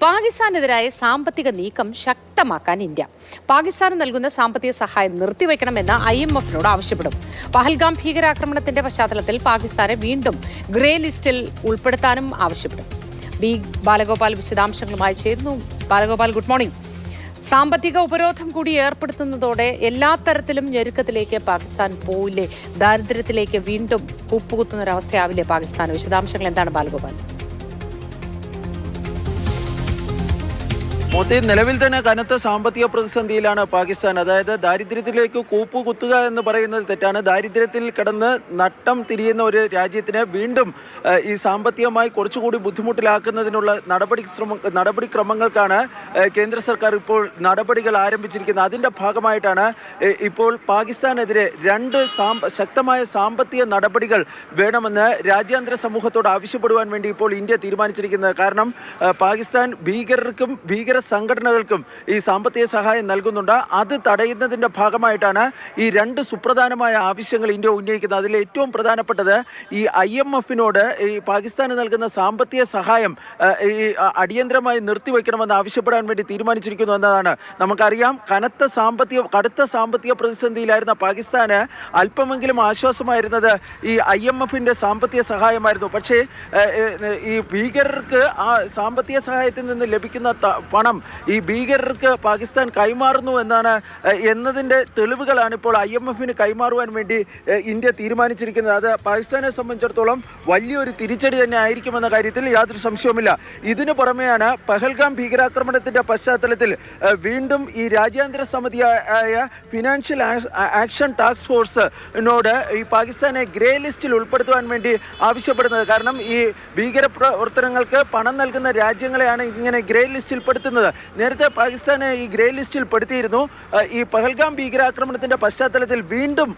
പാകിസ്ഥാനെതിരായ സാമ്പത്തിക നീക്കം ശക്തമാക്കാൻ ഇന്ത്യ പാകിസ്ഥാന് നൽകുന്ന സാമ്പത്തിക സഹായം നിർത്തിവെക്കണമെന്ന് IMF-നോട് ആവശ്യപ്പെടും. പഹൽഗാം ഭീകരാക്രമണത്തിന്റെ പശ്ചാത്തലത്തിൽ പാകിസ്ഥാനെ വീണ്ടും ഗ്രേ ലിസ്റ്റിൽ ഉൾപ്പെടുത്താനും ആവശ്യപ്പെടും. ബാലഗോപാൽ വിശദാംശങ്ങളുമായി ചേരുന്നു. Balagopal, good morning. സാമ്പത്തിക ഉപരോധം കൂടി ഏർപ്പെടുത്തുന്നതോടെ എല്ലാ തരത്തിലും ഞെരുക്കത്തിലേക്ക് പാകിസ്ഥാൻ പോയില്ലേ? ദാരിദ്ര്യത്തിലേക്ക് വീണ്ടും കൂപ്പുകുത്തുന്നൊരവസ്ഥയാവില്ലേ പാകിസ്ഥാൻ? വിശദാംശങ്ങൾ എന്താണ് ബാലഗോപാൽ? മോദി നിലവിൽ തന്നെ കനത്ത സാമ്പത്തിക പ്രതിസന്ധിയിലാണ് പാകിസ്ഥാൻ. അതായത് ദാരിദ്ര്യത്തിലേക്ക് കൂപ്പുകുത്തുക എന്ന് പറയുന്നത് തെറ്റാണ്. ദാരിദ്ര്യത്തിൽ കിടന്ന് നട്ടം തിരിയുന്ന ഒരു വീണ്ടും ഈ സാമ്പത്തികമായി കുറച്ചുകൂടി ബുദ്ധിമുട്ടിലാക്കുന്നതിനുള്ള നടപടിക്രമങ്ങൾക്കാണ് കേന്ദ്ര സർക്കാർ ഇപ്പോൾ നടപടികൾ ആരംഭിച്ചിരിക്കുന്നത്. അതിൻ്റെ ഭാഗമായിട്ടാണ് ഇപ്പോൾ പാകിസ്ഥാനെതിരെ രണ്ട് ശക്തമായ സാമ്പത്തിക നടപടികൾ വേണമെന്ന് രാജ്യാന്തര സമൂഹത്തോട് ആവശ്യപ്പെടുവാൻ വേണ്ടി ഇപ്പോൾ ഇന്ത്യ തീരുമാനിച്ചിരിക്കുന്നത്. കാരണം പാകിസ്ഥാൻ ഭീകര സംഘടനകൾക്കും ഈ സാമ്പത്തിക സഹായം നൽകുന്നുണ്ട്. അത് തടയുന്നതിൻ്റെ ഭാഗമായിട്ടാണ് ഈ രണ്ട് സുപ്രധാനമായ ആവശ്യങ്ങൾ ഇന്ത്യ ഉന്നയിക്കുന്നത്. അതിൽ ഏറ്റവും പ്രധാനപ്പെട്ടത് ഈ IMF-നോട് ഈ പാകിസ്ഥാന് നൽകുന്ന സാമ്പത്തിക സഹായം ഈ അടിയന്തരമായി നിർത്തിവെക്കണമെന്ന് ആവശ്യപ്പെടാൻ വേണ്ടി തീരുമാനിച്ചിരിക്കുന്നു എന്നതാണ്. നമുക്കറിയാം, കടുത്ത സാമ്പത്തിക പ്രതിസന്ധിയിലായിരുന്ന പാകിസ്ഥാന് അല്പമെങ്കിലും ആശ്വാസമായിരുന്നത് ഈ IMF-ന്റെ സാമ്പത്തിക സഹായമായിരുന്നു. പക്ഷേ ഈ ഭീകരർക്ക് ആ സാമ്പത്തിക സഹായത്തിൽ നിന്ന് ലഭിക്കുന്ന പണം ഈ ഭീകരർക്ക് പാകിസ്ഥാൻ കൈമാറുന്നു എന്നതിൻ്റെ തെളിവുകളാണ് ഇപ്പോൾ IMF-ന് കൈമാറുവാൻ വേണ്ടി ഇന്ത്യ തീരുമാനിച്ചിരിക്കുന്നത്. അത് പാകിസ്ഥാനെ സംബന്ധിച്ചിടത്തോളം വലിയൊരു തിരിച്ചടി തന്നെ ആയിരിക്കുമെന്ന കാര്യത്തിൽ യാതൊരു സംശയവുമില്ല. ഇതിനു പുറമെയാണ് പഹൽഗാം ഭീകരാക്രമണത്തിൻ്റെ പശ്ചാത്തലത്തിൽ വീണ്ടും ഈ രാജ്യാന്തര സമിതിയായ ഫിനാൻഷ്യൽ ആക്ഷൻ ടാസ്ക് ഫോഴ്സിനോട് ഈ പാകിസ്ഥാനെ ഗ്രേ ലിസ്റ്റിൽ ഉൾപ്പെടുത്തുവാൻ വേണ്ടി ആവശ്യപ്പെടുന്നത്. കാരണം ഈ ഭീകര പ്രവർത്തനങ്ങൾക്ക് പണം നൽകുന്ന രാജ്യങ്ങളെയാണ് ഇങ്ങനെ ഗ്രേ ലിസ്റ്റിൽ പെടുത്തുന്നത്. നേരത്തെ പാകിസ്ഥാനെ ഈ ഗ്രേ ലിസ്റ്റിൽ പെടുത്തിയിരുന്നു. ഈ പഹൽഗാം ഭീകരാക്രമണത്തിന്റെ പശ്ചാത്തലത്തിൽ വീണ്ടും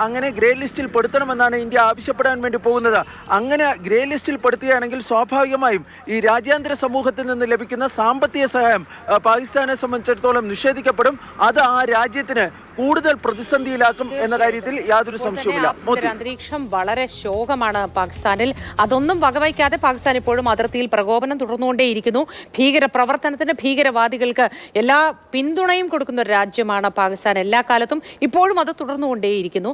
അങ്ങനെ ഗ്രേ ലിസ്റ്റിൽ പെടുത്തണമെന്നാണ് ഇന്ത്യ ആവശ്യപ്പെടാൻ വേണ്ടി പോകുന്നത്. അങ്ങനെ ഗ്രേ ലിസ്റ്റിൽ പെടുത്തുകയാണെങ്കിൽ സ്വാഭാവികമായും ഈ രാജ്യാന്തര സമൂഹത്തിൽ നിന്ന് ലഭിക്കുന്ന സാമ്പത്തിക സഹായം പാകിസ്ഥാനെ സംബന്ധിച്ചിടത്തോളം നിഷേധിക്കപ്പെടും. അത് ആ രാജ്യത്തിന് കൂടുതൽ പ്രതിസന്ധിയിലാക്കും എന്ന കാര്യത്തിൽ യാതൊരു സംശയവുമില്ല. അന്തരീക്ഷം വളരെ ശോകമാണ് പാകിസ്ഥാനിൽ. അതൊന്നും വകവയ്ക്കാതെ പാകിസ്ഥാൻ ഇപ്പോഴും അതിർത്തിയിൽ പ്രകോപനം തുടർന്നുകൊണ്ടേയിരിക്കുന്നു. ഭീകര പ്രവർത്തനത്തിന്, ഭീകരവാദികൾക്ക് എല്ലാ പിന്തുണയും കൊടുക്കുന്ന ഒരു രാജ്യമാണ് പാകിസ്ഥാൻ എല്ലാ കാലത്തും. ഇപ്പോഴും അത് തുടർന്നുകൊണ്ടേയിരിക്കുന്നു.